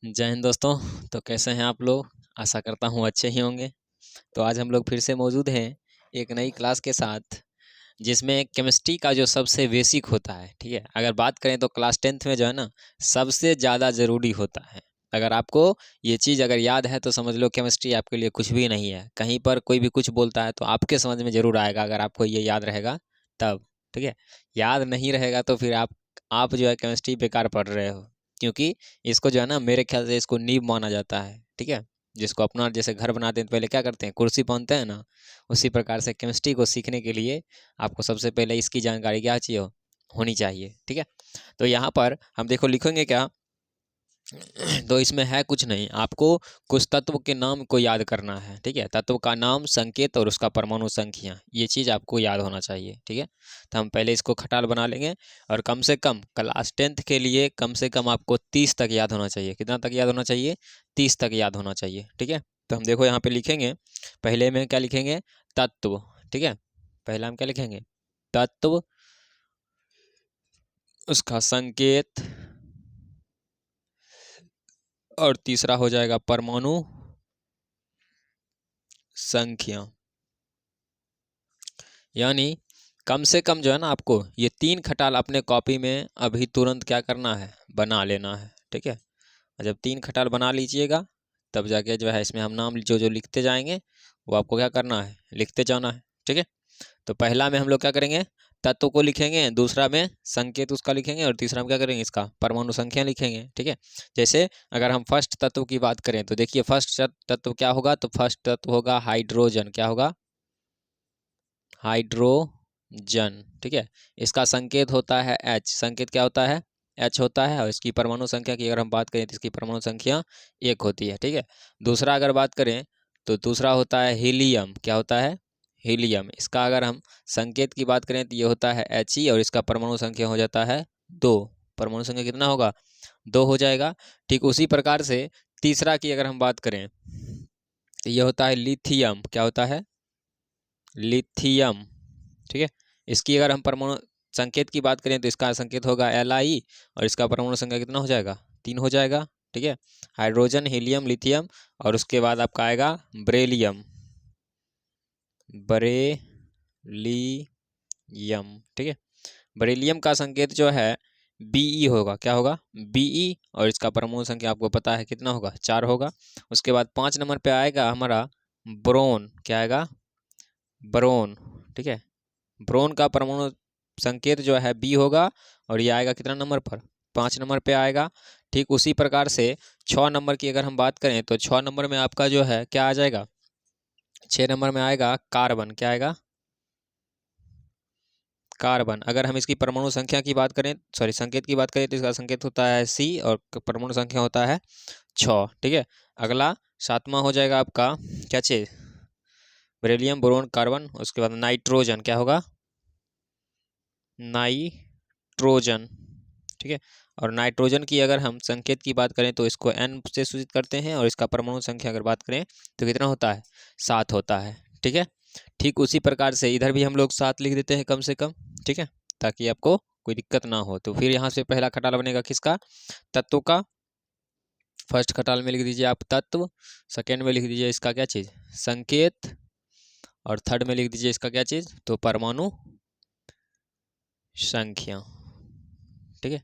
जय हिंद दोस्तों। तो कैसे हैं आप लोग? आशा करता हूँ अच्छे ही होंगे। तो आज हम लोग फिर से मौजूद हैं एक नई क्लास के साथ, जिसमें केमिस्ट्री का जो सबसे बेसिक होता है, ठीक है, अगर बात करें तो क्लास 10th में जो है ना सबसे ज़्यादा ज़रूरी होता है। अगर आपको ये चीज़ अगर याद है तो समझ लो केमिस्ट्री आपके लिए कुछ भी नहीं है। कहीं पर कोई भी कुछ बोलता है तो आपके समझ में ज़रूर आएगा, अगर आपको ये याद रहेगा तब। ठीक है, याद नहीं रहेगा तो फिर आप जो है केमिस्ट्री बेकार पढ़ रहे हो, क्योंकि इसको जो है ना मेरे ख्याल से इसको नींव माना जाता है। ठीक है, जिसको अपना जैसे घर बनाते हैं तो पहले क्या करते हैं, कुर्सी बांधते हैं ना, उसी प्रकार से केमिस्ट्री को सीखने के लिए आपको सबसे पहले इसकी जानकारी क्या चाहिए होनी चाहिए। ठीक है, तो यहाँ पर हम देखो लिखेंगे क्या तो इसमें है कुछ नहीं, आपको कुछ तत्व के नाम को याद करना है। ठीक है, तत्व का नाम, संकेत और उसका परमाणु संख्या, ये चीज़ आपको याद होना चाहिए। ठीक है, तो हम पहले इसको खटाल बना लेंगे और कम से कम क्लास 10th के लिए कम से कम आपको 30 तक याद होना चाहिए। कितना तक याद होना चाहिए? 30 तक याद होना चाहिए। ठीक है, तो हम देखो यहाँ पे लिखेंगे, पहले में क्या लिखेंगे? तत्व। ठीक है, पहला हम क्या लिखेंगे? तत्व, उसका संकेत, और तीसरा हो जाएगा परमाणु संख्या। यानी कम से कम जो है ना आपको ये 3 खटाल अपने कॉपी में अभी तुरंत क्या करना है? बना लेना है। ठीक है, और जब 3 खटाल बना लीजिएगा तब जाके जो है इसमें हम नाम जो जो लिखते जाएंगे वो आपको क्या करना है? लिखते जाना है। ठीक है, तो पहला में हम लोग क्या करेंगे? तत्व को लिखेंगे, दूसरा में संकेत उसका लिखेंगे, और तीसरा में क्या करेंगे? इसका परमाणु संख्या लिखेंगे। ठीक है, जैसे अगर हम फर्स्ट तत्व की बात करें तो देखिए फर्स्ट तत्व क्या होगा? तो फर्स्ट तत्व होगा हाइड्रोजन। क्या होगा? हाइड्रोजन। ठीक है, इसका संकेत होता है H। संकेत क्या होता है? H होता है। और इसकी परमाणु संख्या की अगर हम बात करें तो इसकी परमाणु संख्या 1 होती है। ठीक है, दूसरा अगर बात करें तो दूसरा होता है हीलियम। क्या होता है? हीलियम। इसका अगर हम संकेत की बात करें तो ये होता है He, और इसका परमाणु संख्या हो जाता है 2। परमाणु संख्या कितना होगा? 2 हो जाएगा। ठीक उसी प्रकार से तीसरा की अगर हम बात करें तो ये होता है लिथियम। क्या होता है? लिथियम। ठीक है, इसकी अगर हम परमाणु संकेत की बात करें तो इसका संकेत होगा Li, और इसका परमाणु संख्या कितना हो जाएगा? 3 हो जाएगा। ठीक है, हाइड्रोजन, हीलियम, लिथियम, और उसके बाद आपका आएगा बेरिलियम। बेरिलियम। ठीक है, बेरिलियम का संकेत जो है Be होगा। क्या होगा? Be, और इसका परमाणु संख्या आपको पता है कितना होगा? 4 होगा। उसके बाद 5 नंबर पे आएगा हमारा ब्रोन। क्या आएगा? ब्रोन। ठीक है, ब्रोन का परमाणु संकेत जो है बी होगा, और ये आएगा कितना नंबर पर? 5 नंबर पे आएगा। ठीक उसी प्रकार से 6 नंबर की अगर हम बात करें तो 6 नंबर में आपका जो है क्या आ जाएगा? 6 नंबर में आएगा कार्बन। क्या आएगा? कार्बन। अगर हम इसकी परमाणु संख्या की बात करें, सॉरी संकेत की बात करें तो इसका संकेत होता है C, और परमाणु संख्या होता है 6। ठीक है, अगला 7वां हो जाएगा आपका क्या चीज? Beryllium, boron, carbon. उसके बाद नाइट्रोजन। क्या होगा? नाइट्रोजन। ठीक है, और नाइट्रोजन की अगर हम संकेत की बात करें तो इसको N से सूचित करते हैं, और इसका परमाणु संख्या अगर बात करें तो कितना होता है? 7 होता है। ठीक है, ठीक उसी प्रकार से इधर भी हम लोग 7 लिख देते हैं कम से कम। ठीक है, ताकि आपको कोई दिक्कत ना हो। तो फिर यहाँ से पहला खटाल बनेगा किसका? तत्व का। फर्स्ट खटाल में लिख दीजिए आप तत्व, सेकेंड में लिख दीजिए इसका क्या चीज़? संकेत, और थर्ड में लिख दीजिए इसका क्या चीज़? तो परमाणु संख्या। ठीक है,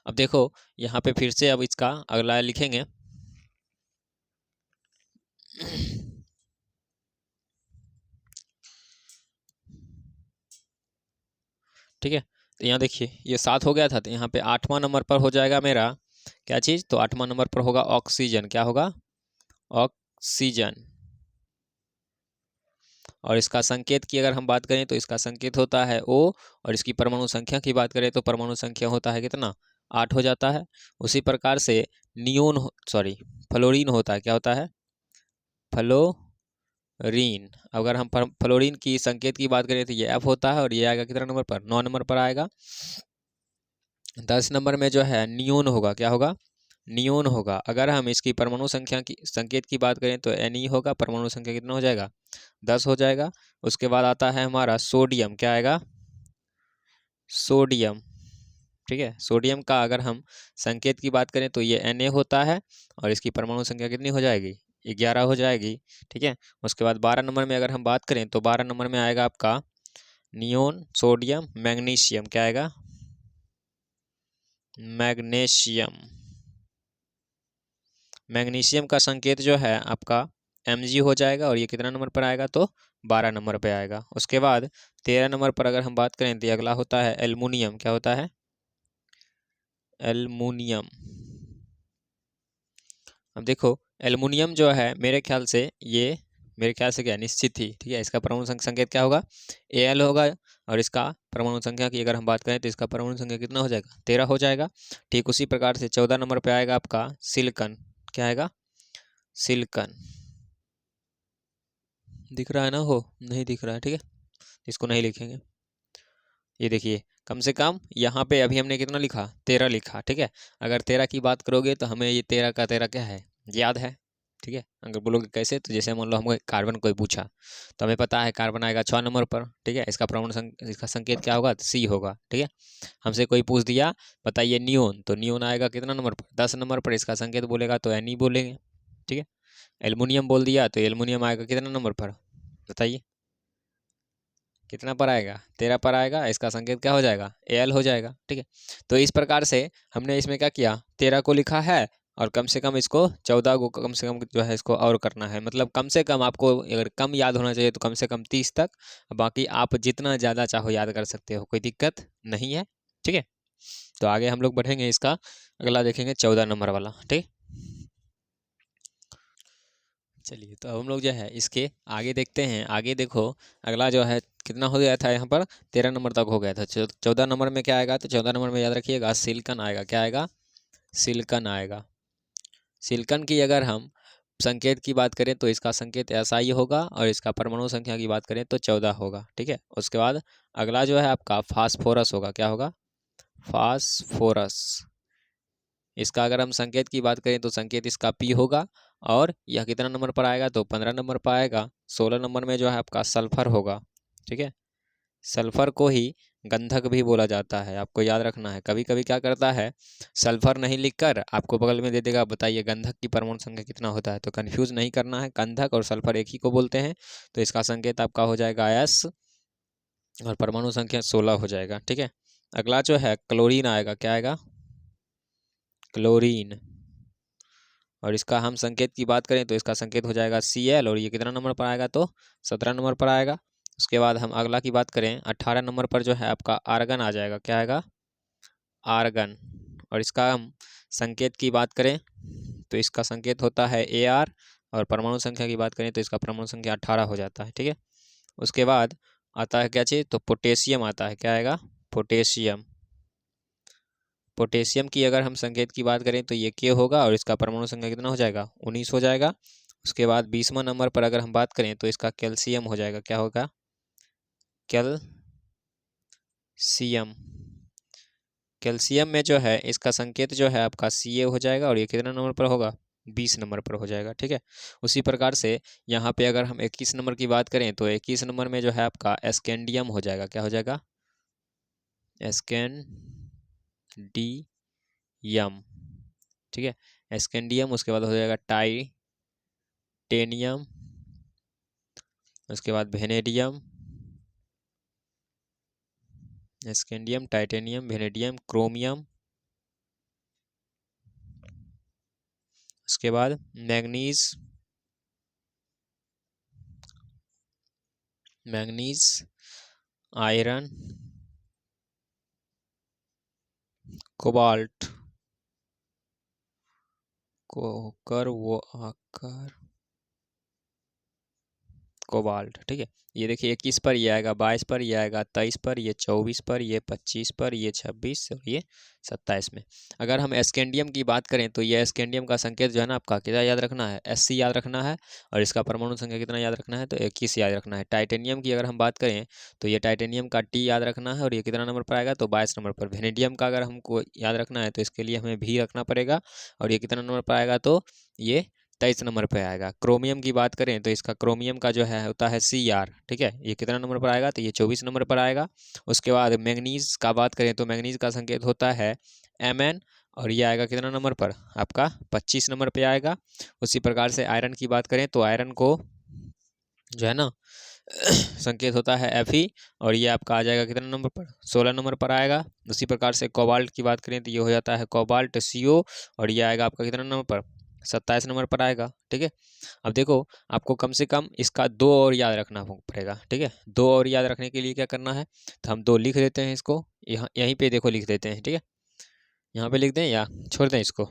अब देखो यहाँ पे फिर से अब इसका अगला लिखेंगे। ठीक है, तो यहाँ देखिए ये 7 हो गया था, तो यहाँ पे 8वां नंबर पर हो जाएगा मेरा क्या चीज़? तो 8वां नंबर पर होगा ऑक्सीजन। क्या होगा? ऑक्सीजन। और इसका संकेत की अगर हम बात करें तो इसका संकेत होता है O, और इसकी परमाणु संख्या की बात करें तो परमाणु संख्या होता है कितना? 8 हो जाता है। उसी प्रकार से फ्लोरीन होता है। क्या होता है? फ्लोरीन। अगर हम फ्लोरीन की संकेत की बात करें तो ये F होता है, और ये आएगा कितना नंबर पर? 9 नंबर पर आएगा। 10 नंबर में जो है नियोन होगा। क्या होगा? नियोन होगा। अगर हम इसकी परमाणु संख्या की संकेत की बात करें तो Ne होगा। परमाणु संख्या कितना हो जाएगा? 10 हो जाएगा। उसके बाद आता है हमारा सोडियम। क्या आएगा? सोडियम। ठीक है। सोडियम का अगर हम संकेत की बात करें तो ये Na होता है और इसकी परमाणु संख्या कितनी हो जाएगी, 11 हो जाएगी, ठीक है। उसके बाद 12 नंबर में अगर हम बात करें तो 12 नंबर में आएगा आपका नियोन, सोडियम, मैग्नीशियम, क्या आएगा, मैग्नीशियम। मैग्नीशियम का संकेत जो है आपका Mg हो जाएगा और ये कितना नंबर पर आएगा, तो 12 नंबर पे आएगा। उसके बाद 13 नंबर पर अगर हम बात करें तो अगला होता है एल्युमिनियम, क्या होता है, एल्युमिनियम। अब देखो एल्युमिनियम जो है मेरे ख्याल से क्या निश्चित ही, ठीक है, इसका परमाणु संकेत क्या होगा, Al होगा और इसका परमाणु संख्या की अगर हम बात करें तो इसका परमाणु संख्या कितना हो जाएगा, 13 हो जाएगा। ठीक उसी प्रकार से 14 नंबर पे आएगा आपका सिलिकॉन, क्या आएगा, सिलिकॉन। दिख रहा है ना, हो नहीं दिख रहा है, ठीक है, इसको नहीं लिखेंगे। ये देखिए कम से कम यहाँ पे अभी हमने कितना लिखा, 13 लिखा, ठीक है। अगर 13 की बात करोगे तो हमें ये 13 का 13 क्या है, याद है, ठीक है। अगर बोलोगे कैसे, तो जैसे मान लो हमको कार्बन कोई पूछा तो हमें पता है कार्बन आएगा 6 नंबर पर, ठीक है। इसका इसका संकेत क्या होगा, C होगा, ठीक है। हमसे कोई पूछ दिया बताइए नियोन, तो नियोन आएगा कितना नंबर पर, 10 नंबर पर। इसका संकेत बोलेगा तो Ne बोलेंगे, ठीक है। एल्युमिनियम बोल दिया तो एल्युमिनियम आएगा कितना नंबर पर, बताइए कितना पर आएगा, 13 पर आएगा। इसका संकेत क्या हो जाएगा, Al हो जाएगा, ठीक है। तो इस प्रकार से हमने इसमें क्या किया, 13 को लिखा है और कम से कम इसको 14 को कम से कम जो है इसको और करना है। मतलब कम से कम आपको अगर कम याद होना चाहिए तो कम से कम 30 तक, बाकी आप जितना ज़्यादा चाहो याद कर सकते हो, कोई दिक्कत नहीं है, ठीक है। तो आगे हम लोग बढ़ेंगे, इसका अगला देखेंगे 14 नंबर वाला, ठीक। चलिए तो अब हम लोग जो है इसके आगे देखते हैं। आगे देखो अगला जो है कितना हो गया था, यहाँ पर 13 नंबर तक हो गया था। 14 नंबर में क्या आएगा, तो 14 नंबर में याद रखिएगा सिलिकॉन आएगा, क्या आएगा, सिलिकॉन आएगा। सिलिकॉन की अगर हम संकेत की बात करें तो इसका संकेत ऐसा ही होगा और इसका परमाणु संख्या की बात करें तो 14 होगा, ठीक है। उसके बाद अगला जो है आपका फास्फोरस होगा, क्या होगा, फास्फोरस। इसका अगर हम संकेत की बात करें तो संकेत इसका P होगा और यह कितना नंबर पर आएगा, तो 15 नंबर पर आएगा। 16 नंबर में जो है आपका सल्फर होगा, ठीक है। सल्फर को ही गंधक भी बोला जाता है, आपको याद रखना है। कभी कभी क्या करता है, सल्फर नहीं लिखकर आपको बगल में दे देगा बताइए गंधक की परमाणु संख्या कितना होता है, तो कंफ्यूज नहीं करना है, गंधक और सल्फर एक ही को बोलते हैं। तो इसका संकेत आपका हो जाएगा S और परमाणु संख्या 16 हो जाएगा, ठीक है। अगला जो है क्लोरीन आएगा, क्या आएगा, क्लोरीन। और इसका हम संकेत की बात करें तो इसका संकेत हो जाएगा Cl और ये कितना नंबर पर आएगा, तो 17 नंबर पर आएगा। उसके बाद हम अगला की बात करें 18 नंबर पर जो है आपका आर्गन आ जाएगा, क्या आएगा, आर्गन। और इसका हम संकेत की बात करें तो इसका संकेत होता है Ar और परमाणु संख्या की बात करें तो इसका परमाणु संख्या 18 हो जाता है, ठीक है। उसके बाद आता है क्या चीज़, तो पोटेशियम आता है, क्या आएगा, पोटेशियम। पोटेशियम की अगर हम संकेत की बात करें तो ये K होगा और इसका परमाणु संख्या कितना हो जाएगा, 19 हो जाएगा। उसके बाद 20वां नंबर पर अगर हम बात करें तो इसका कैल्शियम हो जाएगा, क्या होगा, कैल्शियम। कैल्शियम में जो है इसका संकेत जो है आपका Ca हो जाएगा और ये कितना नंबर पर होगा, 20 नंबर पर हो जाएगा, ठीक है। उसी प्रकार से यहाँ पे अगर हम 21 नंबर की बात करें तो 21 नंबर में जो है आपका एस्केंडियम हो जाएगा, क्या हो जाएगा, एस्केंडियम, ठीक है, एस्केंडियम। उसके बाद हो जाएगा टाइटेनियम, उसके बाद वेनेडियम, एस्केंडियम, टाइटेनियम, वेनेडियम, क्रोमियम। उसके बाद मैग्नीज, आयरन, कोबाल्ट, कोबाल्ट, ठीक है। ये देखिए 21 पर ये आएगा, 22 पर ये आएगा, 23 पर ये, 24 पर ये, 25 पर ये, 26 और ये 27 में। अगर हम एस्केंडियम की बात करें तो ये एस्केंडियम का संकेत जो है ना आपका कितना याद रखना है, Sc याद रखना है और इसका परमाणु संख्या कितना याद रखना है, तो 21 याद रखना है। टाइटेनियम की अगर हम बात करें तो ये टाइटेनियम का T याद रखना है और ये कितना नंबर पर आएगा, तो 22 नंबर पर। वेनेडियम का अगर हमको याद रखना है तो इसके लिए हमें V रखना पड़ेगा और ये कितना नंबर पर आएगा, तो ये 23 नंबर पे आएगा। क्रोमियम की बात करें तो इसका क्रोमियम का जो है होता है Cr, ठीक है, ये कितना नंबर पर आएगा, तो ये 24 नंबर पर आएगा। उसके बाद मैंगनीज का बात करें तो मैंगनीज का संकेत होता है Mn, और ये आएगा कितना नंबर पर, आपका 25 नंबर पे आएगा। उसी प्रकार से आयरन की बात करें तो आयरन को जो है ना संकेत होता है Fe, और ये आपका आ जाएगा कितना नंबर पर, 16 नंबर पर आएगा। उसी प्रकार से कोबाल्ट की बात करें तो ये हो जाता है कोबाल्ट CO, और ये आएगा आपका कितना नंबर पर, 27 नंबर पर आएगा, ठीक है। अब देखो आपको कम से कम इसका 2 और याद रखना पड़ेगा, ठीक है। 2 और याद रखने के लिए क्या करना है, तो हम 2 लिख देते हैं इसको, यहाँ यहीं पे देखो लिख देते हैं, ठीक है। यहाँ पे लिख दें या छोड़ दें इसको,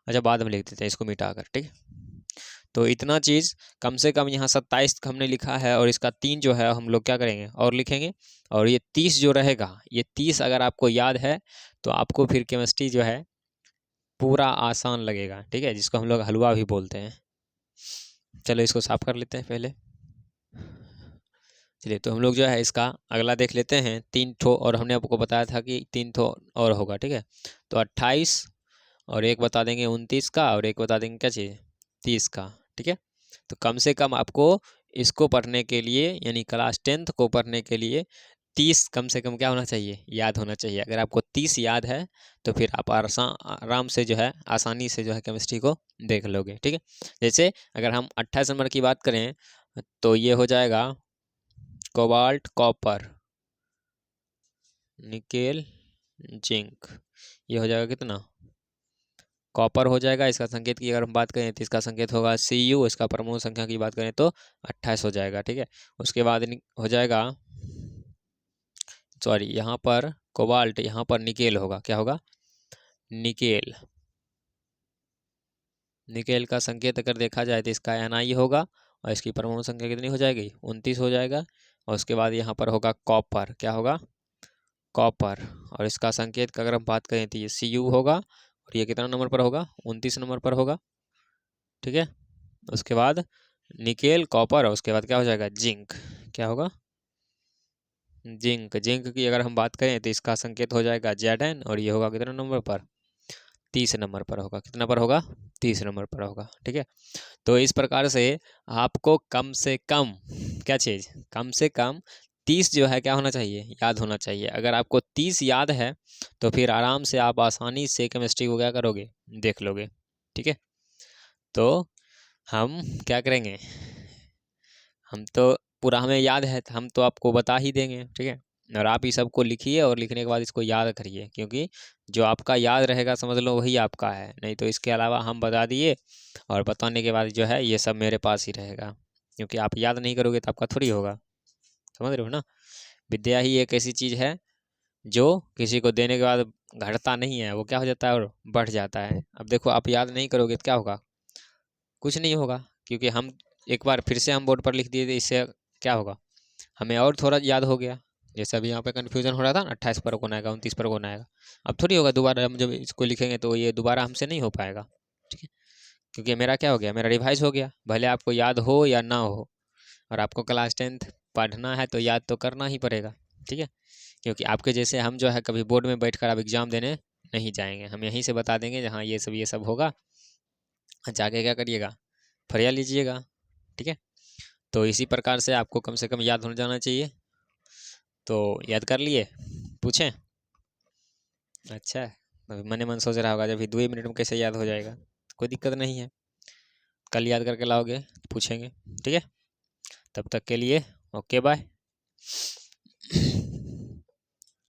अच्छा बाद में लिख देते हैं इसको मिटा कर, ठीक है। तो इतना चीज़ कम से कम यहाँ 27 हमने लिखा है, और इसका 3 जो है हम लोग क्या करेंगे और लिखेंगे, और ये 30 जो रहेगा, ये 30 अगर आपको याद है तो आपको फिर केमिस्ट्री जो है पूरा आसान लगेगा, ठीक है, जिसको हम लोग हलवा भी बोलते हैं। चलो इसको साफ कर लेते हैं पहले। चलिए तो हम लोग जो है इसका अगला देख लेते हैं। 3 ठो, और हमने आपको बताया था कि 3 ठो और होगा, ठीक है। तो 28, और एक बता देंगे 29 का, और एक बता देंगे क्या चीज़, 30 का, ठीक है। तो कम से कम आपको इसको पढ़ने के लिए, यानी क्लास 10th को पढ़ने के लिए 30 कम से कम क्या होना चाहिए, याद होना चाहिए। अगर आपको 30 याद है तो फिर आप आराम से जो है आसानी से जो है केमिस्ट्री को देख लोगे, ठीक है। जैसे अगर हम 28 नंबर की बात करें तो ये हो जाएगा कोबाल्ट कॉपर निकेल जिंक, ये हो जाएगा कितना, कॉपर हो जाएगा। इसका संकेत की अगर हम बात करें तो इसका संकेत होगा Cu, इसका परमाणु संख्या की बात करें तो 28 हो जाएगा, ठीक है। उसके बाद हो जाएगा, सॉरी यहाँ पर कोबाल्ट, यहाँ पर निकेल होगा, क्या होगा, निकेल। निकेल का संकेत अगर देखा जाए तो इसका Ni होगा, और इसकी परमाणु संख्या कितनी हो जाएगी, 29 हो जाएगा। और उसके बाद यहाँ पर होगा कॉपर, क्या होगा, कॉपर, और इसका संकेत का अगर हम बात करें तो ये Cu होगा, और ये कितना नंबर पर होगा, 29 नंबर पर होगा, ठीक है। उसके बाद निकेल कॉपर, और उसके बाद क्या हो जाएगा, जिंक, क्या होगा, जिंक। जिंक की अगर हम बात करें तो इसका संकेत हो जाएगा Zn, और ये होगा कितना नंबर पर, 30 नंबर पर होगा, कितना पर होगा, 30 नंबर पर होगा, ठीक है। तो इस प्रकार से आपको कम से कम क्या चीज़, कम से कम 30 जो है क्या होना चाहिए, याद होना चाहिए। अगर आपको 30 याद है तो फिर आराम से आप आसानी से केमिस्ट्री को क्या करोगे, देख लोगे, ठीक है। तो हम क्या करेंगे, हम तो पूरा हमें याद है तो हम तो आपको बता ही देंगे, ठीक है। और आप ही सबको लिखिए, और लिखने के बाद इसको याद करिए, क्योंकि जो आपका याद रहेगा समझ लो वही आपका है, नहीं तो इसके अलावा हम बता दिए और बताने के बाद जो है ये सब मेरे पास ही रहेगा, क्योंकि आप याद नहीं करोगे तो आपका थोड़ी होगा, समझ रहे हो ना। विद्या ही एक ऐसी चीज़ है जो किसी को देने के बाद घटता नहीं है, वो क्या हो जाता है और बढ़ जाता है। अब देखो आप याद नहीं करोगे तो क्या होगा, कुछ नहीं होगा, क्योंकि हम एक बार फिर से हम बोर्ड पर लिख दिए थे, इससे क्या होगा, हमें और थोड़ा याद हो गया। जैसे अभी यहाँ पे कन्फ्यूजन हो रहा था ना, 28 पर कौन आएगा, 29 पर कौन आएगा, अब थोड़ी होगा दोबारा हम जब इसको लिखेंगे तो ये दोबारा हमसे नहीं हो पाएगा, ठीक है। क्योंकि मेरा क्या हो गया, मेरा रिवाइज हो गया, भले आपको याद हो या ना हो। और आपको क्लास 10th पढ़ना है तो याद तो करना ही पड़ेगा, ठीक है। क्योंकि आपके जैसे हम जो है कभी बोर्ड में बैठ कर अब एग्ज़ाम देने नहीं जाएंगे, हम यहीं से बता देंगे जहाँ ये सब होगा, जाके क्या करिएगा, फरिया लीजिएगा, ठीक है। तो इसी प्रकार से आपको कम से कम याद हो जाना चाहिए। तो याद कर लिए, पूछें, अच्छा अभी मन मन सोच रहा होगा जब 2 मिनट में कैसे याद हो जाएगा, कोई दिक्कत नहीं है, कल याद करके लाओगे पूछेंगे, ठीक है। तब तक के लिए ओके बाय।